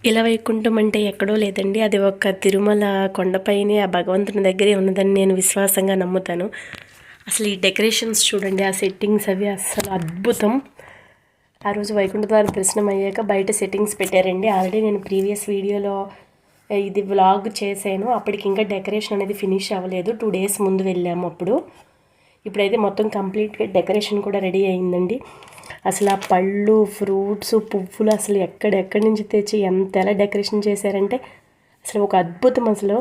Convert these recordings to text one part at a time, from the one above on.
ఇలా వైకుంఠం అంటే ఎక్కడో లేదండి. అది ఒక తిరుమల కొండపైనే ఆ భగవంతుని దగ్గరే ఉన్నదని నేను విశ్వాసంగా నమ్ముతాను. అసలు ఈ డెకరేషన్స్ చూడండి, ఆ సెట్టింగ్స్ అవి అస్సలు అద్భుతం. ఆ రోజు వైకుంఠ ద్వార దర్శనం అయ్యాక బయట సెట్టింగ్స్ పెట్టారండి. ఆల్రెడీ నేను ప్రీవియస్ వీడియోలో ఇది వ్లాగ్ చేశాను. అప్పటికి ఇంకా డెకరేషన్ అనేది ఫినిష్ అవ్వలేదు. 2 days ముందు వెళ్ళాము అప్పుడు. ఇప్పుడైతే మొత్తం కంప్లీట్గా డెకరేషన్ కూడా రెడీ అయిందండి. అసలు ఆ పళ్ళు, ఫ్రూట్స్, పువ్వులు అసలు ఎక్కడెక్కడి నుంచి తెచ్చి ఎలా డెకరేషన్ చేశారంటే అసలు ఒక అద్భుతం. అసలు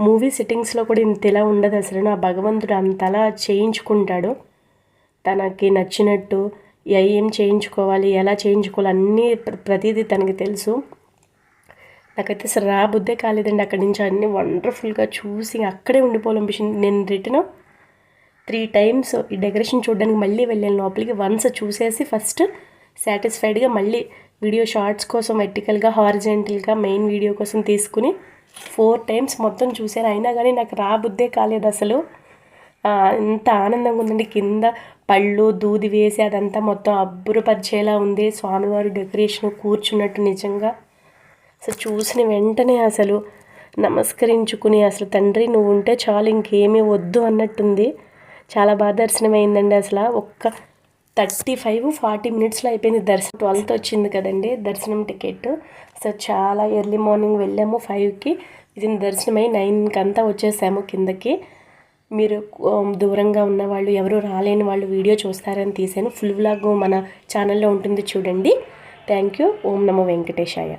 మూవీ సెట్టింగ్స్లో కూడా ఇంతలా ఉండదు. అసలు నా భగవంతుడు అంతలా చేయించుకుంటాడు తనకి నచ్చినట్టు. ఏం చేయించుకోవాలి, ఎలా చేయించుకోవాలి అన్నీ ప్రతిదీ తనకి తెలుసు. నాకైతే అసలు రాబుద్దే కాలేదండి. అక్కడి నుంచి అన్నీ వండర్ఫుల్గా చూసి అక్కడే ఉండిపోవాలనిపించింది. నేను రిటర్న్ 3 times ఈ డెకరేషన్ చూడడానికి మళ్ళీ వెళ్ళాను లోపలికి. వన్స్ చూసేసి ఫస్ట్ సాటిస్ఫైడ్గా మళ్ళీ వీడియో షార్ట్స్ కోసం వెర్టికల్గా, హారిజెంటల్గా మెయిన్ వీడియో కోసం తీసుకుని 4 times మొత్తం చూశాను. అయినా కానీ నాకు రాబుద్దే కాలేదు. అసలు ఎంత ఆనందంగా ఉందండి. కింద పళ్ళు దూది వేసి అదంతా మొత్తం అబ్బురపరిచేలా ఉంది. స్వామివారి డెకరేషన్ కూర్చున్నట్టు నిజంగా అసలు చూసిన వెంటనే అసలు నమస్కరించుకుని అసలు తండ్రి నువ్వు ఉంటే చాలు ఇంకేమీ వద్దు అన్నట్టుంది. చాలా బాగా దర్శనం అయిందండి. అసలు ఒక్క 35-40 minutesలో అయిపోయింది దర్శనం. 12th వచ్చింది కదండి దర్శనం టికెట్. సో చాలా ఎర్లీ మార్నింగ్ వెళ్ళాము 5కి. ఇది దర్శనం అయ్యి 9కి అంతా వచ్చేసాము కిందకి. మీరు దూరంగా ఉన్నవాళ్ళు, ఎవరు రాలేని వాళ్ళు వీడియో చూస్తారని తీసాను. ఫుల్ వ్లాగ్ మన ఛానల్లో ఉంటుంది చూడండి. Thank you. Om Namo Venkatesaya.